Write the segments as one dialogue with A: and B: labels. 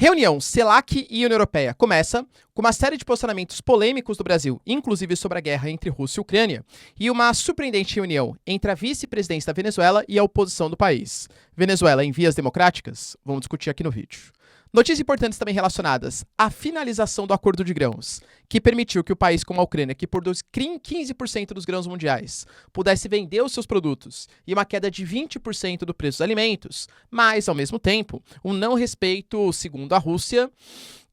A: Reunião CELAC e União Europeia começa com uma série de posicionamentos polêmicos do Brasil, inclusive sobre a guerra entre Rússia e Ucrânia, e uma surpreendente reunião entre a vice-presidência da Venezuela e a oposição do país. Venezuela em vias democráticas? Vamos discutir aqui no vídeo. Notícias importantes também relacionadas à finalização do acordo de grãos, que permitiu que o país como a Ucrânia, que produz 15% dos grãos mundiais, pudesse vender os seus produtos e uma queda de 20% do preço dos alimentos, mas, ao mesmo tempo, um não respeito, segundo a Rússia,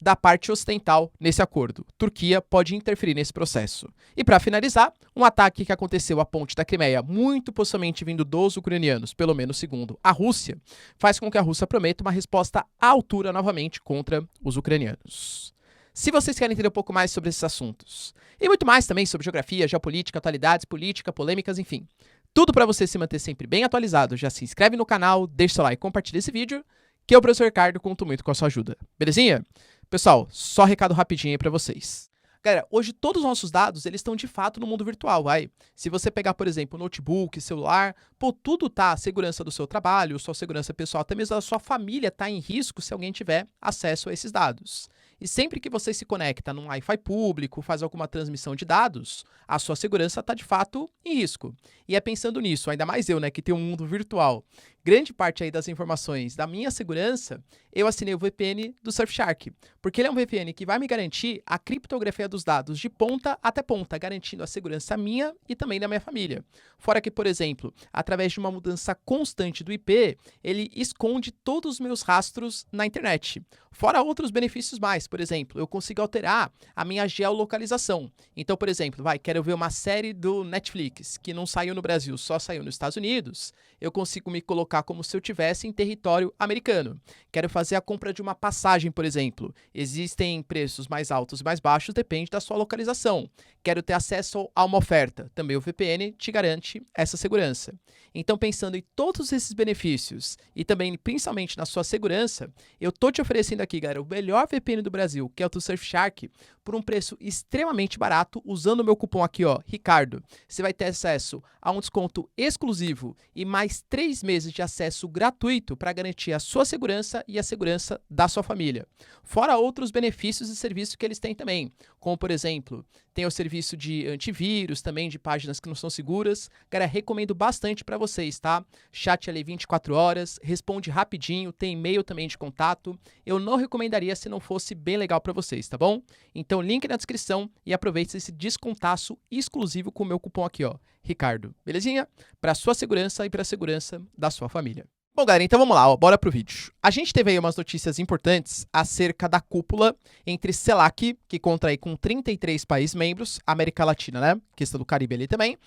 A: da parte ocidental nesse acordo. Turquia pode interferir nesse processo. E para finalizar, um ataque que aconteceu à ponte da Crimeia, muito possivelmente vindo dos ucranianos, pelo menos segundo a Rússia, faz com que a Rússia prometa uma resposta à altura novamente contra os ucranianos. Se vocês querem entender um pouco mais sobre esses assuntos, e muito mais também sobre geografia, geopolítica, atualidades, política, polêmicas, enfim, tudo para você se manter sempre bem atualizado, já se inscreve no canal, deixa seu like e compartilha esse vídeo, que eu, professor Ricardo, conto muito com a sua ajuda. Belezinha? Pessoal, só recado rapidinho aí para vocês. Galera, hoje todos os nossos dados, eles estão de fato no mundo virtual, vai. Se você pegar, por exemplo, notebook, celular, tudo tá, a segurança do seu trabalho, sua segurança pessoal, até mesmo a sua família tá em risco se alguém tiver acesso a esses dados. E sempre que você se conecta num Wi-Fi público, faz alguma transmissão de dados, a sua segurança está de fato em risco. E é pensando nisso, ainda mais eu, né, que tenho um mundo virtual, grande parte aí das informações da minha segurança, eu assinei o VPN do Surfshark, porque ele é um VPN que vai me garantir a criptografia dos dados de ponta até ponta, garantindo a segurança minha e também da minha família. Fora que, por exemplo, através de uma mudança constante do IP, ele esconde todos os meus rastros na internet. Fora outros benefícios mais, por exemplo, eu consigo alterar a minha geolocalização. Então, por exemplo, quero ver uma série do Netflix, que não saiu no Brasil, só saiu nos Estados Unidos, eu consigo me colocar como se eu estivesse em território americano. Quero fazer a compra de uma passagem, por exemplo. Existem preços mais altos e mais baixos, depende da sua localização. Quero ter acesso a uma oferta. Também o VPN te garante essa segurança. Então, pensando em todos esses benefícios e também, principalmente, na sua segurança, eu tô te oferecendo aqui, galera, o melhor VPN do Brasil, que é o do Surfshark, por um preço extremamente barato, usando o meu cupom aqui, ó, Ricardo. Você vai ter acesso a um desconto exclusivo e mais 3 meses de acesso gratuito para garantir a sua segurança e a segurança da sua família. Fora outros benefícios e serviços que eles têm também, como, por exemplo, tem o serviço de antivírus, também de páginas que não são seguras. Cara, recomendo bastante para vocês, tá? Chat ali 24 horas, responde rapidinho, tem e-mail também de contato. Eu não recomendaria se não fosse bem legal para vocês, tá bom? Então, link na descrição e aproveite esse descontaço exclusivo com o meu cupom aqui, ó, Ricardo. Belezinha? Para sua segurança e para a segurança da sua família. Bom, galera, então vamos lá, ó, bora pro vídeo. A gente teve aí umas notícias importantes acerca da cúpula entre CELAC, que conta aí com 33 países membros, América Latina, né, questão do Caribe ali também,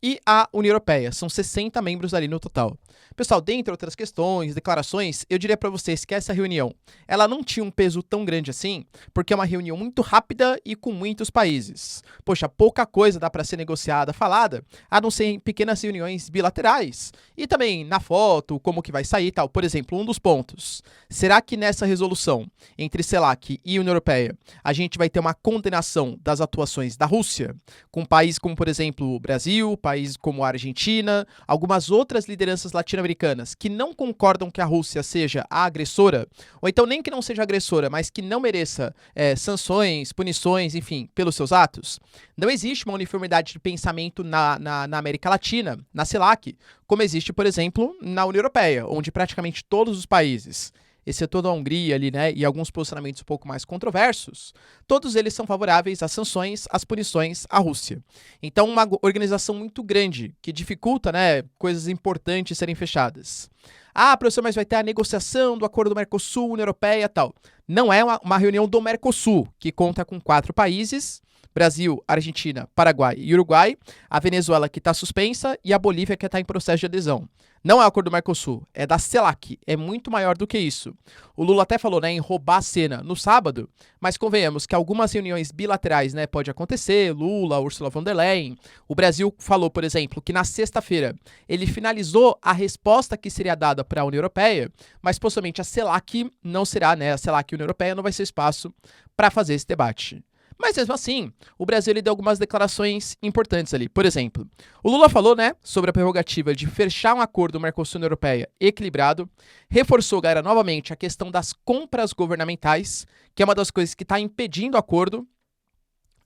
A: e a União Europeia, são 60 membros ali no total. Pessoal, dentre outras questões, declarações, eu diria para vocês que essa reunião, ela não tinha um peso tão grande assim, porque é uma reunião muito rápida e com muitos países. Poxa, pouca coisa dá para ser negociada, falada, a não ser em pequenas reuniões bilaterais. E também na foto, como que vai sair e tal. Por exemplo, um dos pontos. Será que nessa resolução entre CELAC e União Europeia a gente vai ter uma condenação das atuações da Rússia? Com países como, por exemplo, o Brasil, países como a Argentina, algumas outras lideranças latino-americanas que não concordam que a Rússia seja a agressora, ou então nem que não seja agressora, mas que não mereça sanções, punições, enfim, pelos seus atos? Não existe uma uniformidade de pensamento na América Latina, na CELAC, como existe, por exemplo, na União Europeia, onde praticamente todos os países, exceto a Hungria ali, né, e alguns posicionamentos um pouco mais controversos, todos eles são favoráveis às sanções, às punições à Rússia. Então, uma organização muito grande, que dificulta, né, coisas importantes serem fechadas. Ah, professor, mas vai ter a negociação do acordo do Mercosul, União Europeia e tal. Não é uma reunião do Mercosul, que conta com 4 países, Brasil, Argentina, Paraguai e Uruguai, a Venezuela que está suspensa e a Bolívia que está em processo de adesão. Não é o acordo do Mercosul, é da CELAC, é muito maior do que isso. O Lula até falou, né, em roubar a cena no sábado, mas convenhamos que algumas reuniões bilaterais, né, pode acontecer, Lula, Ursula von der Leyen. O Brasil falou, por exemplo, que na sexta-feira ele finalizou a resposta que seria dada para a União Europeia, mas possivelmente a CELAC não será, né, a CELAC e a União Europeia não vai ser espaço para fazer esse debate. Mas mesmo assim, o Brasil ele deu algumas declarações importantes ali. Por exemplo, o Lula falou, né, sobre a prerrogativa de fechar um acordo Mercosul-União Europeia equilibrado, reforçou, galera, novamente a questão das compras governamentais, que é uma das coisas que está impedindo o acordo.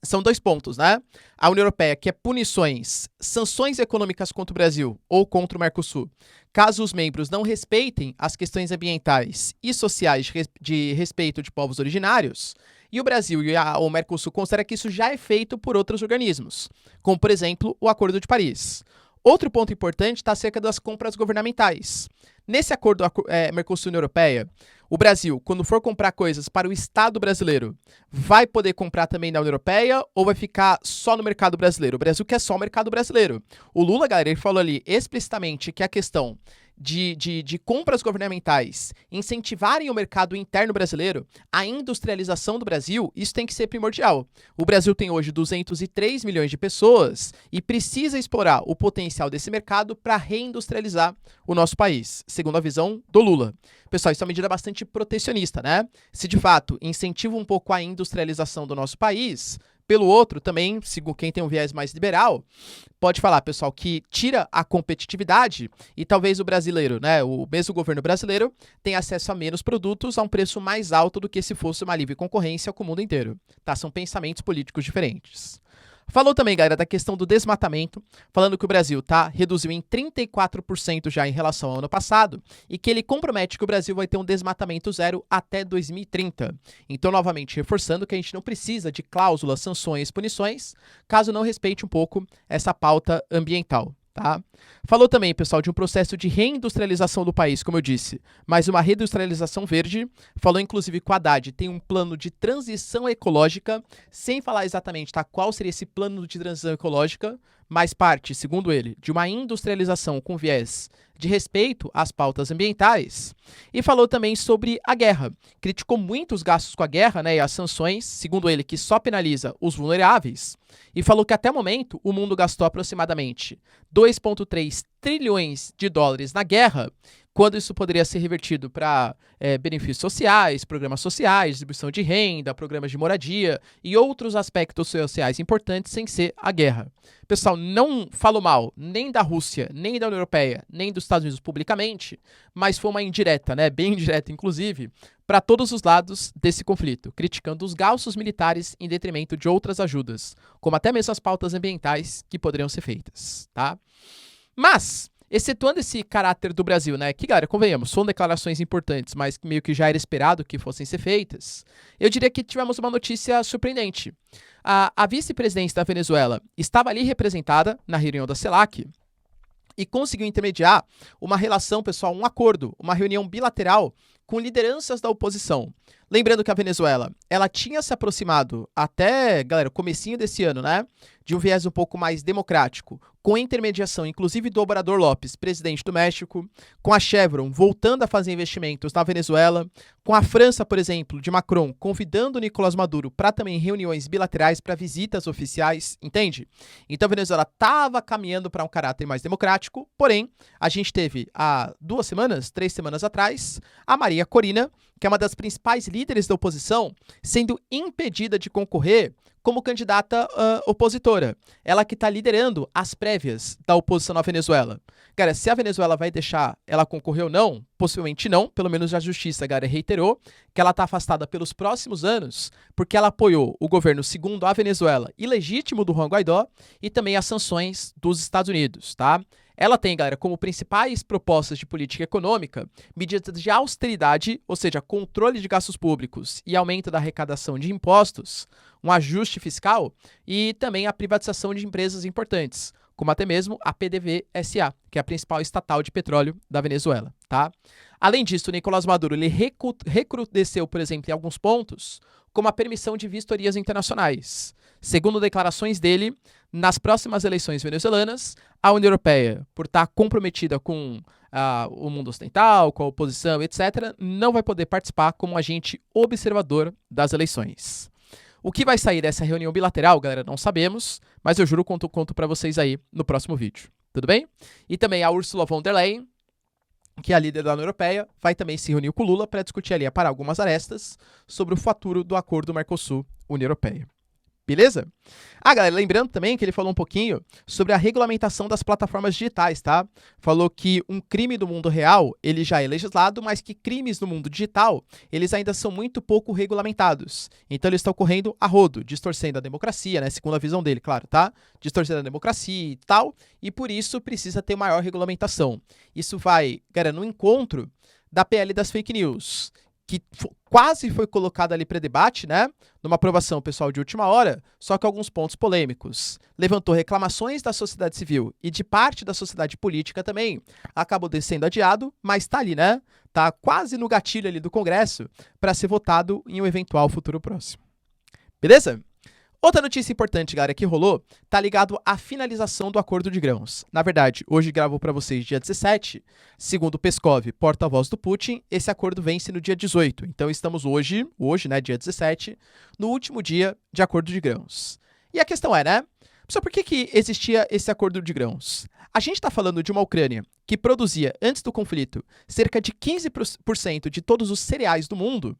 A: São dois pontos, né? A União Europeia quer punições, sanções econômicas contra o Brasil ou contra o Mercosul, caso os membros não respeitem as questões ambientais e sociais de respeito de povos originários. E o Brasil e o Mercosul consideram que isso já é feito por outros organismos, como, por exemplo, o Acordo de Paris. Outro ponto importante está acerca das compras governamentais. Nesse acordo Mercosul-União Europeia, o Brasil, quando for comprar coisas para o Estado brasileiro, vai poder comprar também na União Europeia ou vai ficar só no mercado brasileiro? O Brasil quer só o mercado brasileiro. O Lula, galera, ele falou ali explicitamente que a questão de compras governamentais incentivarem o mercado interno brasileiro, a industrialização do Brasil, isso tem que ser primordial. O Brasil tem hoje 203 milhões de pessoas e precisa explorar o potencial desse mercado para reindustrializar o nosso país, segundo a visão do Lula. Pessoal, isso é uma medida bastante protecionista, né? Se de fato incentiva um pouco a industrialização do nosso país, pelo outro, também, quem tem um viés mais liberal, pode falar, pessoal, que tira a competitividade e talvez o brasileiro, né, o mesmo governo brasileiro, tenha acesso a menos produtos a um preço mais alto do que se fosse uma livre concorrência com o mundo inteiro. Tá? São pensamentos políticos diferentes. Falou também, galera, da questão do desmatamento, falando que o Brasil reduziu em 34% já em relação ao ano passado e que ele compromete que o Brasil vai ter um desmatamento zero até 2030. Então, novamente, reforçando que a gente não precisa de cláusulas, sanções, punições, caso não respeite um pouco essa pauta ambiental. Tá? Falou também, pessoal, de um processo de reindustrialização do país, como eu disse, mas uma reindustrialização verde. Falou, inclusive, que o Haddad tem um plano de transição ecológica, sem falar exatamente qual seria esse plano de transição ecológica, mas parte, segundo ele, de uma industrialização com viés de respeito às pautas ambientais. E falou também sobre a guerra. Criticou muito os gastos com a guerra, né, e as sanções, segundo ele, que só penaliza os vulneráveis. E falou que até o momento o mundo gastou aproximadamente 2,3 trilhões de dólares na guerra, quando isso poderia ser revertido para benefícios sociais, programas sociais, distribuição de renda, programas de moradia e outros aspectos sociais importantes sem ser a guerra. Pessoal, não falo mal nem da Rússia, nem da União Europeia, nem dos Estados Unidos publicamente, mas foi uma indireta, né, bem indireta inclusive, para todos os lados desse conflito, criticando os gastos militares em detrimento de outras ajudas, como até mesmo as pautas ambientais que poderiam ser feitas, tá? Mas, excetuando esse caráter do Brasil, né, que, galera, convenhamos, são declarações importantes, mas meio que já era esperado que fossem ser feitas, eu diria que tivemos uma notícia surpreendente. A vice-presidência da Venezuela estava ali representada na reunião da CELAC e conseguiu intermediar uma relação, pessoal, um acordo, uma reunião bilateral com lideranças da oposição. Lembrando que a Venezuela, ela tinha se aproximado até, galera, comecinho desse ano, né, de um viés um pouco mais democrático, com a intermediação, inclusive, do Obrador Lopes, presidente do México, com a Chevron voltando a fazer investimentos na Venezuela, com a França, por exemplo, de Macron, convidando o Nicolás Maduro para também reuniões bilaterais para visitas oficiais, entende? Então a Venezuela estava caminhando para um caráter mais democrático, porém, a gente teve há 3 semanas atrás, a Maria Corina, que é uma das principais líderes da oposição, sendo impedida de concorrer como candidata opositora. Ela que está liderando as prévias da oposição na Venezuela. Cara, se a Venezuela vai deixar ela concorrer ou não, possivelmente não, pelo menos a justiça, cara, reiterou que ela está afastada pelos próximos anos porque ela apoiou o governo, segundo a Venezuela, ilegítimo do Juan Guaidó e também as sanções dos Estados Unidos, tá? Ela tem, galera, como principais propostas de política econômica medidas de austeridade, ou seja, controle de gastos públicos e aumento da arrecadação de impostos, um ajuste fiscal e também a privatização de empresas importantes, como até mesmo a PDVSA, que é a principal estatal de petróleo da Venezuela, tá? Além disso, o Nicolás Maduro ele recrudesceu, por exemplo, em alguns pontos, como a permissão de vistorias internacionais. Segundo declarações dele, nas próximas eleições venezuelanas, a União Europeia, por estar comprometida com o mundo ocidental, com a oposição, etc., não vai poder participar como agente observador das eleições. O que vai sair dessa reunião bilateral, galera, não sabemos, mas eu juro que conto para vocês aí no próximo vídeo. Tudo bem? E também a Ursula von der Leyen, que é a líder da União Europeia, vai também se reunir com o Lula para discutir ali, para algumas arestas, sobre o futuro do acordo Mercosul-União Europeia. Beleza? Ah, galera, lembrando também que ele falou um pouquinho sobre a regulamentação das plataformas digitais, tá? Falou que um crime do mundo real, ele já é legislado, mas que crimes no mundo digital, eles ainda são muito pouco regulamentados. Então, eles estão correndo a rodo, distorcendo a democracia, né? Segundo a visão dele, claro, tá? Distorcendo a democracia e tal, e por isso precisa ter maior regulamentação. Isso vai, galera, no encontro da PL das fake news, que quase foi colocada ali para debate, né? Numa aprovação pessoal de última hora, só que alguns pontos polêmicos. Levantou reclamações da sociedade civil e de parte da sociedade política também. Acabou sendo adiado, mas tá ali, né? Tá quase no gatilho ali do Congresso para ser votado em um eventual futuro próximo. Beleza? Outra notícia importante, galera, que rolou, tá ligado à finalização do acordo de grãos. Na verdade, hoje gravo para vocês dia 17, segundo Peskov, porta-voz do Putin, esse acordo vence no dia 18. Então estamos hoje, né, dia 17, no último dia de acordo de grãos. E a questão é, né, só por que existia esse acordo de grãos? A gente está falando de uma Ucrânia que produzia, antes do conflito, cerca de 15% de todos os cereais do mundo,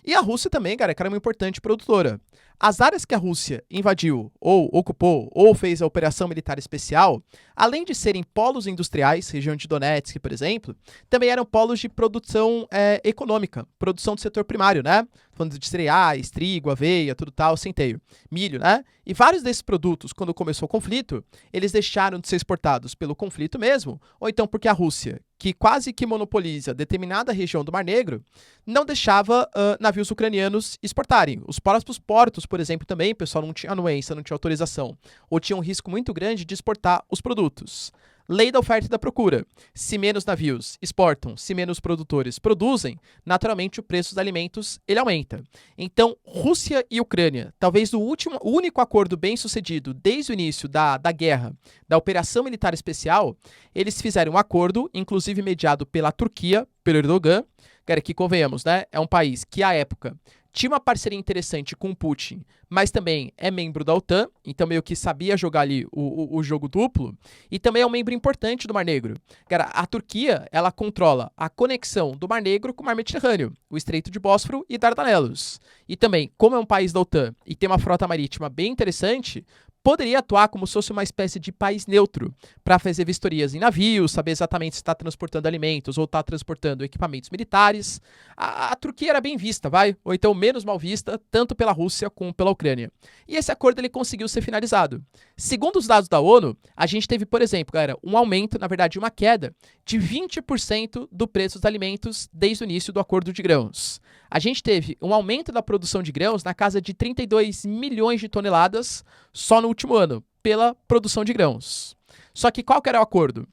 A: e a Rússia também, cara, que era uma importante produtora. As áreas que a Rússia invadiu, ou ocupou, ou fez a operação militar especial, além de serem polos industriais, região de Donetsk, por exemplo, também eram polos de produção econômica, produção do setor primário, né? Falando de cereais, trigo, aveia, tudo tal, centeio, milho, né? E vários desses produtos, quando começou o conflito, eles deixaram de ser exportados pelo conflito mesmo, ou então porque a Rússia, que quase que monopoliza determinada região do Mar Negro, não deixava navios ucranianos exportarem. Os próprios portos, por exemplo, também, o pessoal não tinha anuência, não tinha autorização, ou tinha um risco muito grande de exportar os produtos. Lei da oferta e da procura. Se menos navios exportam, se menos produtores produzem, naturalmente o preço dos alimentos ele aumenta. Então, Rússia e Ucrânia, talvez o único acordo bem sucedido desde o início da guerra, da operação militar especial, eles fizeram um acordo, inclusive mediado pela Turquia, pelo Erdogan, cara, que convenhamos, né? É um país que à época tinha uma parceria interessante com o Putin, mas também é membro da OTAN, então meio que sabia jogar ali o jogo duplo, e também é um membro importante do Mar Negro. Cara, a Turquia, ela controla a conexão do Mar Negro com o Mar Mediterrâneo, o Estreito de Bósforo e Dardanelos. E também, como é um país da OTAN e tem uma frota marítima bem interessante, poderia atuar como se fosse uma espécie de país neutro para fazer vistorias em navios, saber exatamente se está transportando alimentos ou está transportando equipamentos militares. A Turquia era bem vista, ou então menos mal vista, tanto pela Rússia como pela Ucrânia. E esse acordo ele conseguiu ser finalizado. Segundo os dados da ONU, a gente teve, por exemplo, galera, um aumento, na verdade, uma queda de 20% do preço dos alimentos desde o início do acordo de grãos. A gente teve um aumento da produção de grãos na casa de 32 milhões de toneladas só no último ano, pela produção de grãos. Só que qual que era o acordo?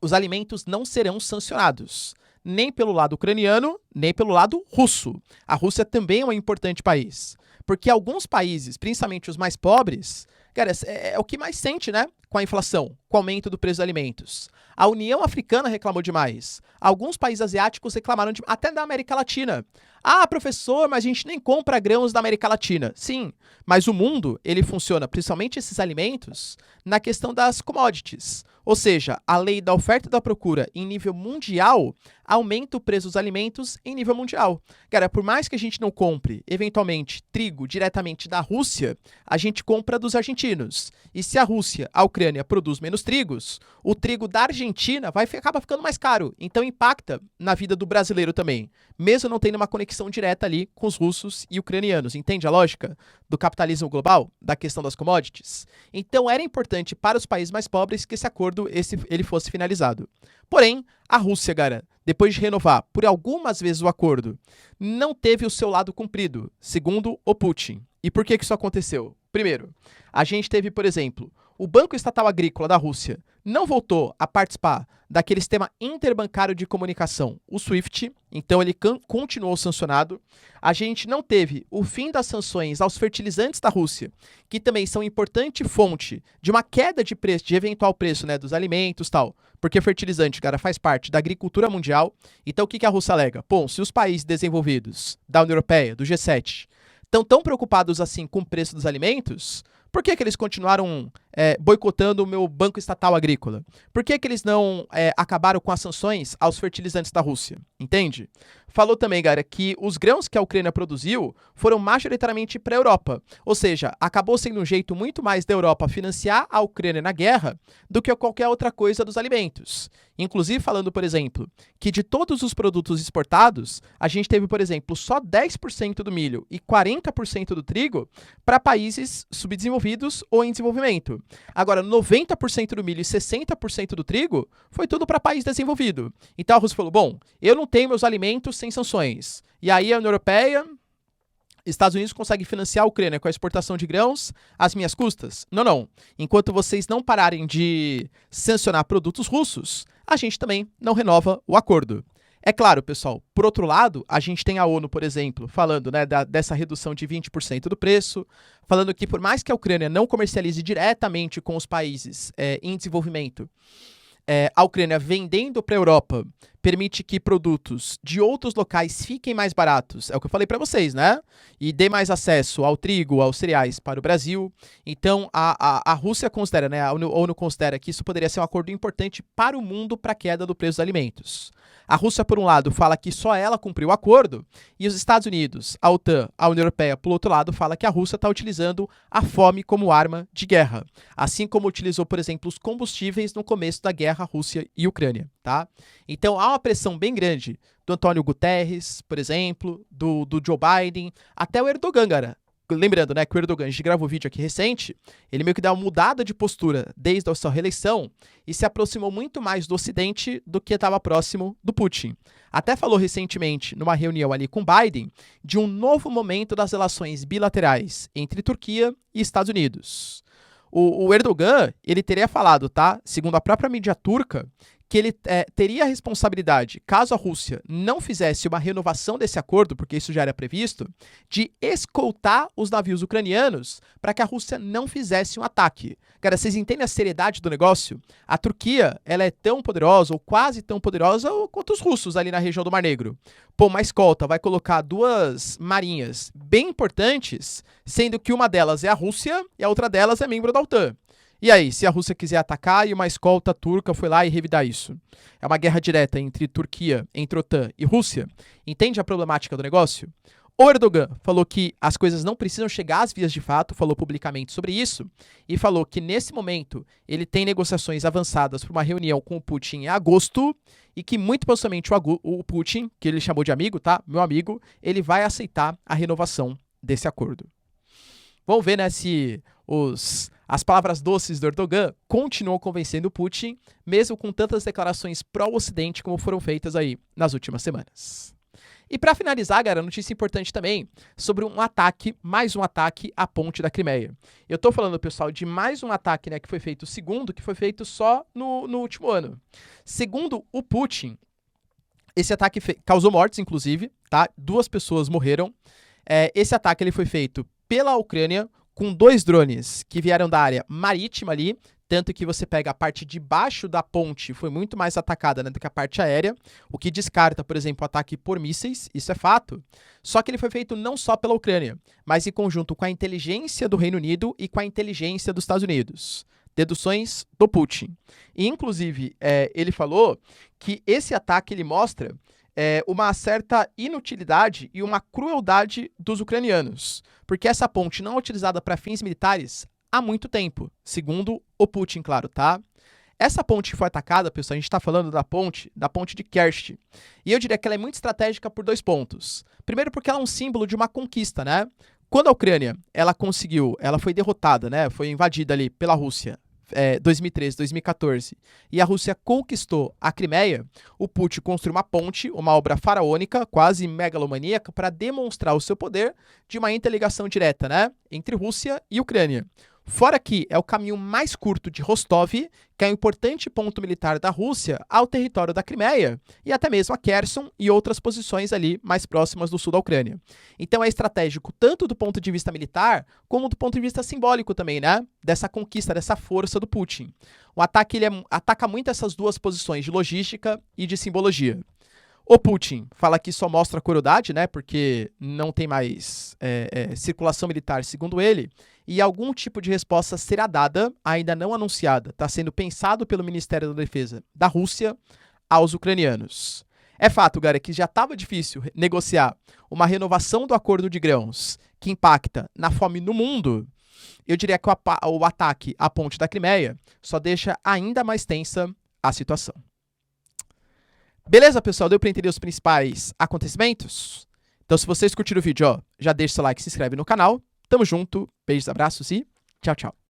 A: Os alimentos não serão sancionados, nem pelo lado ucraniano, nem pelo lado russo. A Rússia também é um importante país, porque alguns países, principalmente os mais pobres, cara, é o que mais sente, né? Com a inflação, com o aumento do preço dos alimentos. A União Africana reclamou demais. Alguns países asiáticos reclamaram até da América Latina. Ah, professor, mas a gente nem compra grãos da América Latina. Sim, mas o mundo, ele funciona, principalmente esses alimentos, na questão das commodities. Ou seja, a lei da oferta e da procura em nível mundial aumenta o preço dos alimentos em nível mundial. Cara, por mais que a gente não compre, eventualmente, trigo diretamente da Rússia, a gente compra dos argentinos. E se a Rússia, a Ucrânia, produz menos trigos, o trigo da Argentina acaba ficando mais caro. Então impacta na vida do brasileiro também, mesmo não tendo uma conexão direta ali com os russos e ucranianos. Entende a lógica do capitalismo global, da questão das commodities? Então era importante para os países mais pobres que esse acordo ele fosse finalizado. Porém, a Rússia, cara, depois de renovar por algumas vezes o acordo, não teve o seu lado cumprido, segundo o Putin. E por que isso aconteceu? Primeiro, a gente teve, por exemplo, o Banco Estatal Agrícola da Rússia não voltou a participar daquele sistema interbancário de comunicação, o SWIFT, então ele continuou sancionado. A gente não teve o fim das sanções aos fertilizantes da Rússia, que também são importante fonte de uma queda de preço, de eventual preço, né, dos alimentos e tal, porque fertilizante, cara, faz parte da agricultura mundial. Então o que a Rússia alega? Bom, se os países desenvolvidos da União Europeia, do G7, estão tão preocupados assim com o preço dos alimentos, por que eles continuaram boicotando o meu banco estatal agrícola? Por que eles não acabaram com as sanções aos fertilizantes da Rússia? Entende? falou também, galera, que os grãos que a Ucrânia produziu foram majoritariamente para a Europa. Ou seja, acabou sendo um jeito muito mais da Europa financiar a Ucrânia na guerra do que qualquer outra coisa dos alimentos. Inclusive falando, por exemplo, que de todos os produtos exportados, a gente teve, por exemplo, só 10% do milho e 40% do trigo para países subdesenvolvidos ou em desenvolvimento. Agora, 90% do milho e 60% do trigo foi tudo para país desenvolvido. Então a Rússia falou, bom, eu não tenho meus alimentos sem sanções. E aí a União Europeia, Estados Unidos conseguem financiar a Ucrânia com a exportação de grãos às minhas custas? Não, não. Enquanto vocês não pararem de sancionar produtos russos, a gente também não renova o acordo. É claro, pessoal, por outro lado, a gente tem a ONU, por exemplo, falando, né, dessa redução de 20% do preço, falando que por mais que a Ucrânia não comercialize diretamente com os países em desenvolvimento, a Ucrânia vendendo para a Europa permite que produtos de outros locais fiquem mais baratos. É o que eu falei para vocês, né? E dê mais acesso ao trigo, aos cereais para o Brasil. Então, a Rússia considera, né? A ONU considera que isso poderia ser um acordo importante para o mundo para a queda do preço dos alimentos. A Rússia, por um lado, fala que só ela cumpriu o acordo, e os Estados Unidos, a OTAN, a União Europeia, por outro lado, fala que a Rússia está utilizando a fome como arma de guerra, assim como utilizou, por exemplo, os combustíveis no começo da guerra Rússia e Ucrânia, tá? Então, há uma pressão bem grande do Antônio Guterres, por exemplo, do Joe Biden, até o Erdogan, cara. Lembrando, né, que o Erdogan, a gente gravou um vídeo aqui recente, ele meio que dá uma mudada de postura desde a sua reeleição e se aproximou muito mais do Ocidente do que estava próximo do Putin. Até falou recentemente, numa reunião ali com Biden, de um novo momento das relações bilaterais entre Turquia e Estados Unidos. O Erdogan, ele teria falado, tá, segundo a própria mídia turca, que ele teria a responsabilidade, caso a Rússia não fizesse uma renovação desse acordo, porque isso já era previsto, de escoltar os navios ucranianos para que a Rússia não fizesse um ataque. Cara, vocês entendem a seriedade do negócio? A Turquia, ela é tão poderosa, ou quase tão poderosa, quanto os russos ali na região do Mar Negro. Pô, uma escolta vai colocar duas marinhas bem importantes, sendo que uma delas é a Rússia e a outra delas é membro da OTAN. E aí, se a Rússia quiser atacar e uma escolta turca foi lá e revidar isso? É uma guerra direta entre Turquia, entre OTAN e Rússia? Entende a problemática do negócio? O Erdogan falou que as coisas não precisam chegar às vias de fato, falou publicamente sobre isso, e falou que nesse momento ele tem negociações avançadas para uma reunião com o Putin em agosto, e que muito possivelmente o Putin, que ele chamou de amigo, tá? Meu amigo, ele vai aceitar a renovação desse acordo. Vamos ver, né, se as palavras doces do Erdogan continuam convencendo o Putin, mesmo com tantas declarações pró-Ocidente como foram feitas aí nas últimas semanas. E para finalizar, galera, notícia importante também sobre mais um ataque à ponte da Crimeia. Eu tô falando, pessoal, de mais um ataque, né, que foi feito só no último ano. Segundo o Putin, esse ataque causou mortes, inclusive, tá? 2 pessoas morreram. Esse ataque ele foi feito pela Ucrânia, com 2 drones que vieram da área marítima ali, tanto que você pega a parte de baixo da ponte, foi muito mais atacada, né, do que a parte aérea, o que descarta, por exemplo, o ataque por mísseis, isso é fato. Só que ele foi feito não só pela Ucrânia, mas em conjunto com a inteligência do Reino Unido e com a inteligência dos Estados Unidos. Deduções do Putin. E, inclusive, ele falou que esse ataque ele mostra uma certa inutilidade e uma crueldade dos ucranianos, porque essa ponte não é utilizada para fins militares há muito tempo, segundo o Putin, claro, tá? Essa ponte que foi atacada, pessoal, a gente está falando da ponte de Kerch, e eu diria que ela é muito estratégica por 2 pontos. Primeiro porque ela é um símbolo de uma conquista, né? Quando a Ucrânia, ela foi derrotada, né? Foi invadida ali pela Rússia, 2013, 2014, e a Rússia conquistou a Crimeia, o Putin construiu uma ponte, uma obra faraônica, quase megalomaníaca, para demonstrar o seu poder de uma interligação direta, né, entre Rússia e Ucrânia. Fora que é o caminho mais curto de Rostov, que é um importante ponto militar da Rússia, ao território da Crimeia, e até mesmo a Kherson e outras posições ali mais próximas do sul da Ucrânia. Então é estratégico tanto do ponto de vista militar, como do ponto de vista simbólico também, né? Dessa conquista, dessa força do Putin. O ataque ele ataca muito essas 2 posições de logística e de simbologia. O Putin fala que só mostra crueldade, né, porque não tem mais circulação militar, segundo ele, e algum tipo de resposta será dada, ainda não anunciada, está sendo pensado pelo Ministério da Defesa da Rússia aos ucranianos. É fato, galera, que já estava difícil negociar uma renovação do acordo de grãos que impacta na fome no mundo. Eu diria que o ataque à ponte da Crimeia só deixa ainda mais tensa a situação. Beleza, pessoal? Deu para entender os principais acontecimentos? Então, se vocês curtiram o vídeo, já deixa seu like, se inscreve no canal. Tamo junto, beijos, abraços e tchau, tchau.